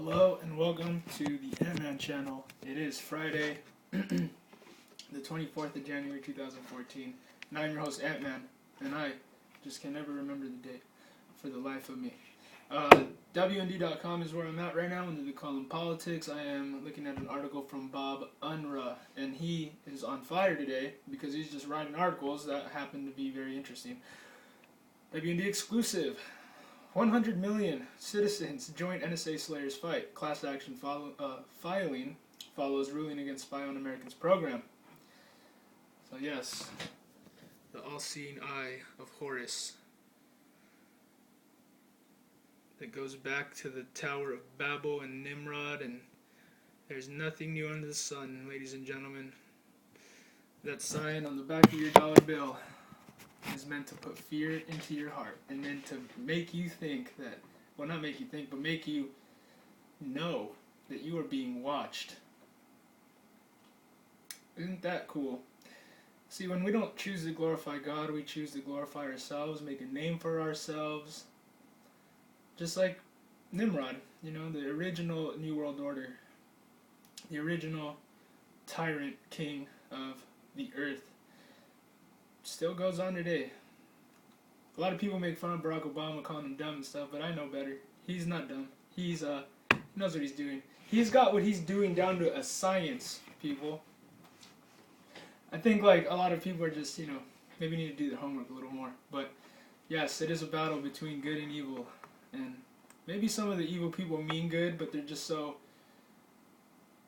Hello and welcome to the Ant-Man channel. It is Friday, the 24th of January 2014, and I'm your host Ant-Man, and I just can never remember the date for the life of me. WND.com is where I'm at right now under the column Politics. I am looking at an article from Bob Unruh, and he is on fire today because he's just writing articles that happen to be very interesting. WND exclusive. 100 million citizens join NSA Slayers fight. Class action filing follows ruling against Spy on Americans program. So yes, the all-seeing eye of Horus that goes back to the Tower of Babel and Nimrod, and there's nothing new under the sun, ladies and gentlemen. That sign on the back of your dollar bill is meant to put fear into your heart and then to make you think that, well, not make you think, but make you know that you are being watched. Isn't that cool? See, when we don't choose to glorify God, we choose to glorify ourselves, make a name for ourselves. Just like Nimrod, you know, the original New World Order, the original tyrant king of the earth. Still goes on today. A lot of people make fun of Barack Obama, calling him dumb and stuff, but I know better. He's not dumb. He knows what he's doing. He's got what he's doing down to a science, people. I think like a lot of people are just, maybe need to do their homework a little more. But yes, it is a battle between good and evil. And maybe some of the evil people mean good, but they're just so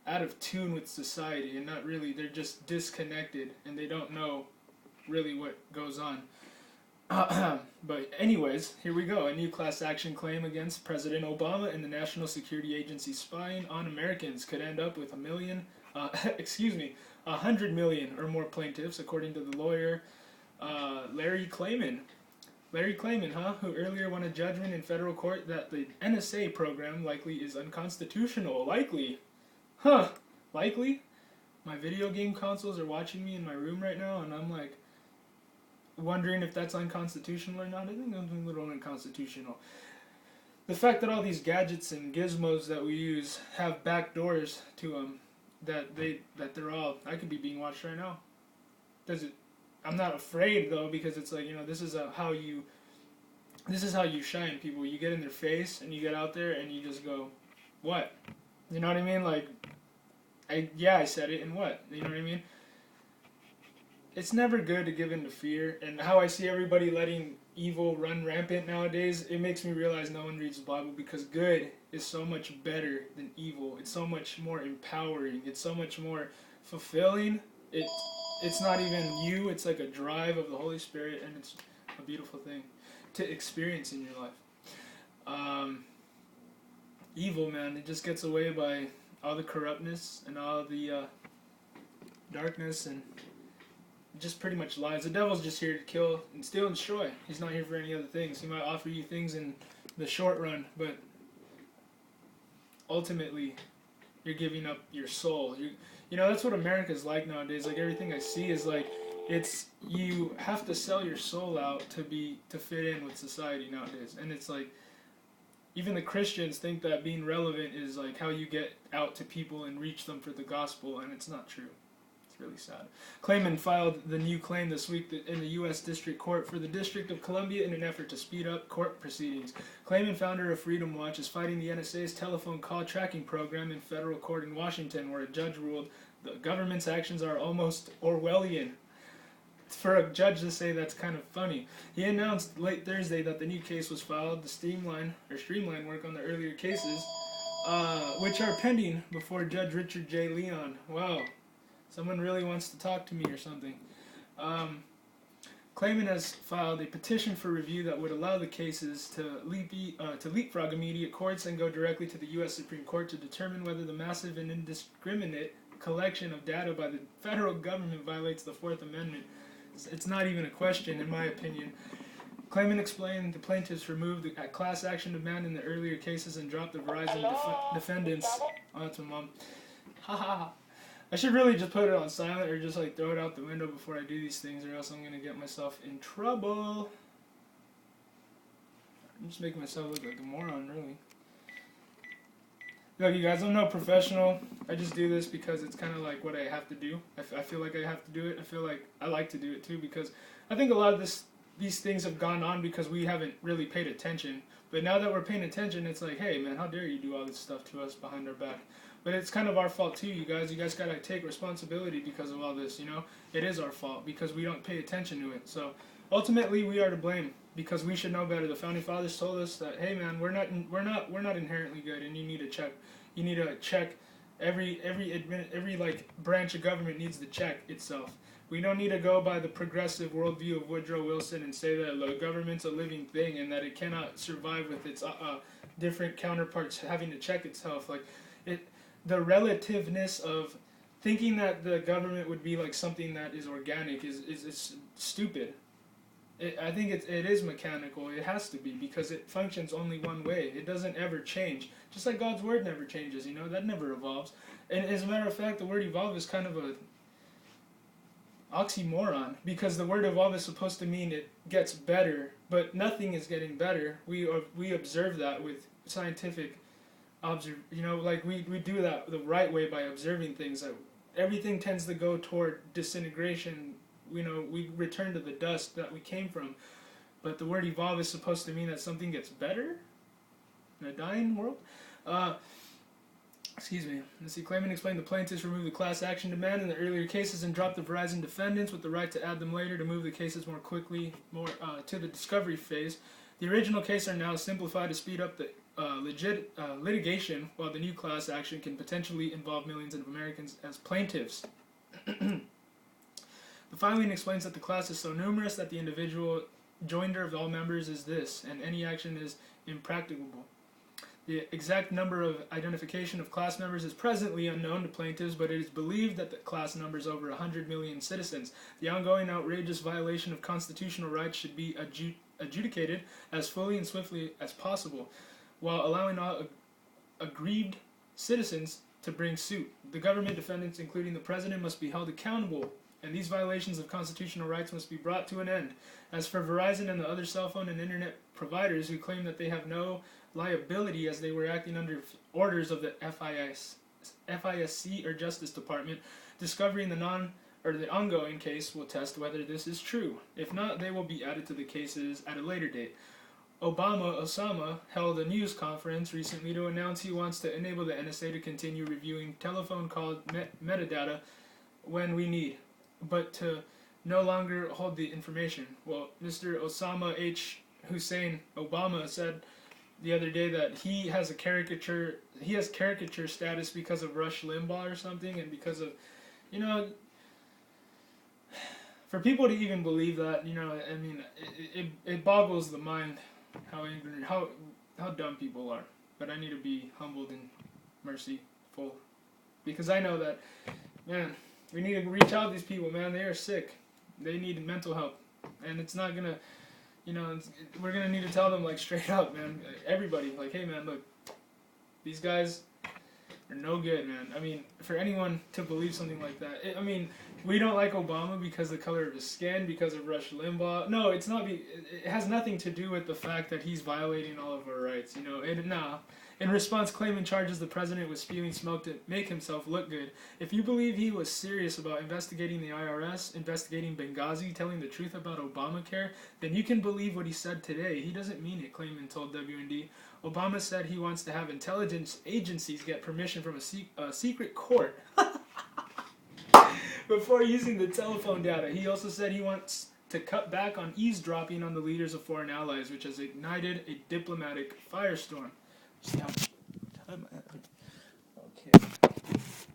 out of tune with society and not really, they're just disconnected and they don't know really what goes on. But anyways, here we go. A new class action claim against President Obama and the National Security Agency spying on Americans could end up with 100 million or more plaintiffs, according to the lawyer Larry Klayman. Larry Klayman, who earlier won a judgment in federal court that the NSA program likely is unconstitutional. Likely? Likely? My video game consoles are watching me in my room right now, and I'm like, wondering if that's unconstitutional or not. I think that's a little unconstitutional. The fact that all these gadgets and gizmos that we use have back doors to them, that they're all, I could be being watched right now. I'm not afraid though, because it's like, this is how you shine, people. You get in their face and you get out there and you just go, what? You know what I mean? Like, I said it, and what? You know what I mean? It's never good to give in to fear, and how I see everybody letting evil run rampant nowadays, it makes me realize no one reads the Bible, because good is so much better than evil. It's so much more empowering. It's so much more fulfilling. It's not even you. It's like a drive of the Holy Spirit, and it's a beautiful thing to experience in your life. Evil, man, it just gets away by all the corruptness and all the darkness, and just pretty much lies. The devil's just here to kill and steal and destroy. He's not here for any other things. He might offer you things in the short run, but ultimately you're giving up your soul. That's what America's like nowadays. Like, everything I see is like, you have to sell your soul out to fit in with society nowadays. And it's like, even the Christians think that being relevant is like how you get out to people and reach them for the gospel, and it's not true. Really sad. Klayman filed the new claim this week in the U.S. District Court for the District of Columbia in an effort to speed up court proceedings. Klayman, founder of Freedom Watch, is fighting the NSA's telephone call tracking program in federal court in Washington, where a judge ruled the government's actions are almost Orwellian. For a judge to say, that's kind of funny. He announced late Thursday that the new case was filed to streamline work on the earlier cases, which are pending before Judge Richard J. Leon. Wow. Someone really wants to talk to me or something. Klayman has filed a petition for review that would allow the cases to leapfrog immediate courts and go directly to the U.S. Supreme Court to determine whether the massive and indiscriminate collection of data by the federal government violates the Fourth Amendment. It's not even a question, in my opinion. Klayman explained the plaintiffs removed the class action demand in the earlier cases and dropped the Verizon defendants. Oh, that's my mom. Ha ha ha. I should really just put it on silent or just like throw it out the window before I do these things, or else I'm going to get myself in trouble. I'm just making myself look like a moron, really. Look, you guys, I'm no professional. I just do this because it's kind of like what I have to do. I feel like I have to do it. I feel like I like to do it too because I think a lot of these things have gone on because we haven't really paid attention. But now that we're paying attention, it's like, hey, man, how dare you do all this stuff to us behind our back? But it's kind of our fault too, you guys. You guys gotta take responsibility because of all this. You know, it is our fault because we don't pay attention to it. So ultimately, we are to blame because we should know better. The founding fathers told us that, hey, man, we're not inherently good, and you need to check. You need to check every like branch of government needs to check itself. We don't need to go by the progressive worldview of Woodrow Wilson and say that the government's a living thing and that it cannot survive with its different counterparts having to check itself. Like the relativeness of thinking that the government would be like something that is organic is stupid. I think it is mechanical. It has to be because it functions only one way. It doesn't ever change. Just like God's word never changes, you know, that never evolves. And as a matter of fact, the word evolve is kind of a oxymoron because the word evolve is supposed to mean it gets better, but nothing is getting better. We observe that with scientific you know, like we do that the right way by observing things. That everything tends to go toward disintegration. You know, we return to the dust that we came from. But the word evolve is supposed to mean that something gets better in a dying world. Excuse me. Let's see. Claimant explained the plaintiffs removed the class action demand in the earlier cases and dropped the Verizon defendants with the right to add them later to move the cases more quickly to the discovery phase. The original cases are now simplified to speed up the litigation, while the new class action can potentially involve millions of Americans as plaintiffs. The filing explains that the class is so numerous that the individual joinder of all members is this, and any action is impracticable. The exact number of identification of class members is presently unknown to plaintiffs, but it is believed that the class numbers over 100 million citizens. The ongoing outrageous violation of constitutional rights should be adjudicated as fully and swiftly as possible, while allowing all aggrieved citizens to bring suit. The government defendants, including the president, must be held accountable, and these violations of constitutional rights must be brought to an end. As for Verizon and the other cell phone and internet providers who claim that they have no liability as they were acting under orders of the FISC or Justice Department, discovery in the ongoing case will test whether this is true. If not, they will be added to the cases at a later date. Osama held a news conference recently to announce he wants to enable the NSA to continue reviewing telephone call metadata when we need, but to no longer hold the information. Well, Mr. Osama H. Hussein Obama said the other day that he has caricature status because of Rush Limbaugh or something, and because of, you know, for people to even believe that, you know, I mean, it boggles the mind how ignorant, how dumb people are. But I need to be humbled and merciful, because I know that, man, we need to reach out to these people, man. They are sick. They need mental help, and it's not gonna, you know, we're gonna need to tell them like straight up, man. Everybody, like, hey, man, look, these guys are no good, man. I mean, for anyone to believe something like that, I mean, we don't like Obama because of the color of his skin, because of Rush Limbaugh. No, it's not. It has nothing to do with the fact that he's violating all of our rights, you know. In response, claimant charges the president with spewing smoke to make himself look good. If you believe he was serious about investigating the IRS, investigating Benghazi, telling the truth about Obamacare, then you can believe what he said today. He doesn't mean it, claimant told WND. Obama said he wants to have intelligence agencies get permission from a secret court before using the telephone data. He also said he wants to cut back on eavesdropping on the leaders of foreign allies, which has ignited a diplomatic firestorm. Okay.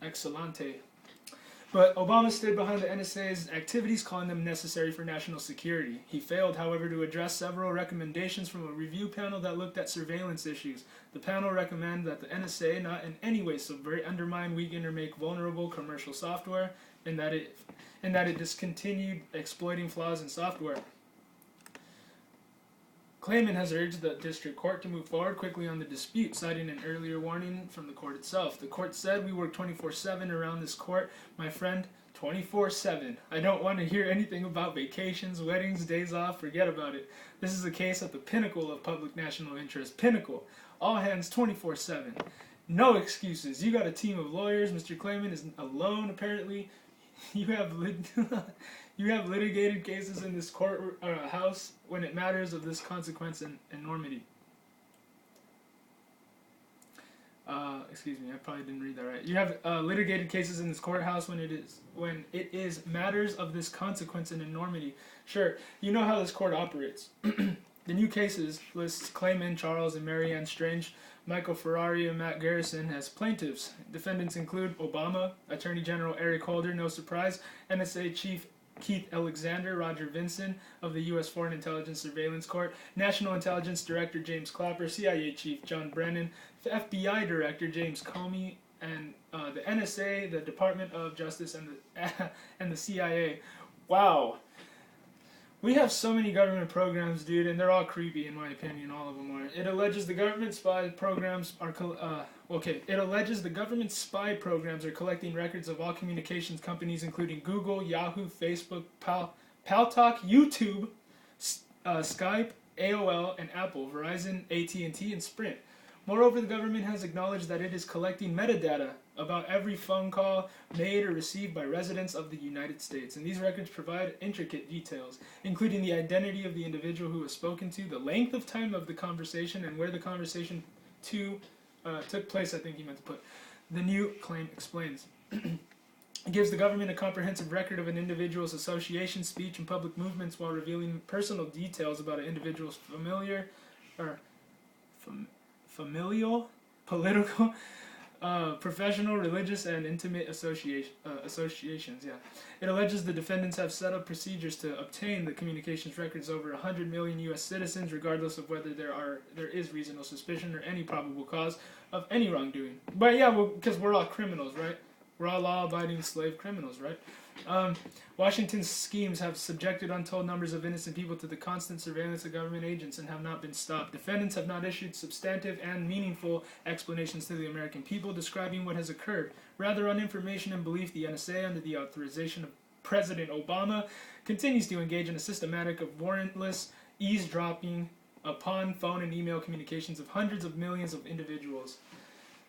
Excellente. But Obama stood behind the NSA's activities, calling them necessary for national security. He failed, however, to address several recommendations from a review panel that looked at surveillance issues. The panel recommended that the NSA not in any way subvert, undermine, weaken, or make vulnerable commercial software, and that it discontinued exploiting flaws in software. Claimant has urged the district court to move forward quickly on the dispute, citing an earlier warning from the court itself. The court said, "We work 24/7 around this court, my friend, 24/7. I don't want to hear anything about vacations, weddings, days off, forget about it. This is a case at the pinnacle of public national interest. Pinnacle. All hands 24/7. No excuses. You got a team of lawyers. Mr. Clayman is alone, apparently. You have you have litigated cases in this court house when it matters of this consequence and enormity. Excuse me, I probably didn't read that right. You have litigated cases in this courthouse when it is matters of this consequence and enormity. Sure, you know how this court operates. The new cases lists Clayman, Charles, and Marianne Strange, Michael Ferrari, and Matt Garrison as plaintiffs. Defendants include Obama, Attorney General Eric Holder, no surprise, NSA Chief Keith Alexander, Roger Vinson of the U.S. Foreign Intelligence Surveillance Court, National Intelligence Director James Clapper, CIA Chief John Brennan, the FBI Director James Comey, and the NSA, the Department of Justice, and the CIA. Wow. We have so many government programs, dude, and they're all creepy, in my opinion. All of them are. It alleges the government spy programs are It alleges the government spy programs are collecting records of all communications companies, including Google, Yahoo, Facebook, Paltalk, YouTube, Skype, AOL, and Apple, Verizon, AT&T, and Sprint. Moreover, the government has acknowledged that it is collecting metadata about every phone call made or received by residents of the United States, and these records provide intricate details, including the identity of the individual who was spoken to, the length of time of the conversation, and where the conversation took place, I think he meant to put. The new claim explains. It gives the government a comprehensive record of an individual's association, speech, and public movements while revealing personal details about an individual's familial, political, professional, religious, and intimate associations. Yeah, it alleges the defendants have set up procedures to obtain the communications records over 100 million U.S. citizens, regardless of whether there is reasonable suspicion or any probable cause of any wrongdoing. But yeah, because we're all criminals, right? We're all law-abiding slave criminals, right? Washington's schemes have subjected untold numbers of innocent people to the constant surveillance of government agents and have not been stopped. Defendants have not issued substantive and meaningful explanations to the American people describing what has occurred. Rather, on information and belief, the NSA, under the authorization of President Obama, continues to engage in a systematic of warrantless eavesdropping upon phone and email communications of hundreds of millions of individuals.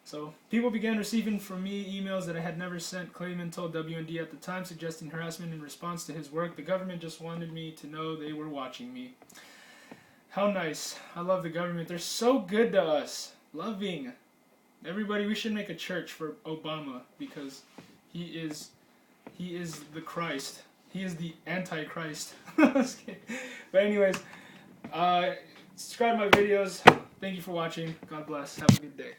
So, people began receiving from me emails that I had never sent. Clayman told WND at the time, suggesting harassment in response to his work. The government just wanted me to know they were watching me. How nice. I love the government. They're so good to us. Loving. Everybody, we should make a church for Obama because he is the Christ. He is the Antichrist. But anyways, subscribe to my videos. Thank you for watching. God bless. Have a good day.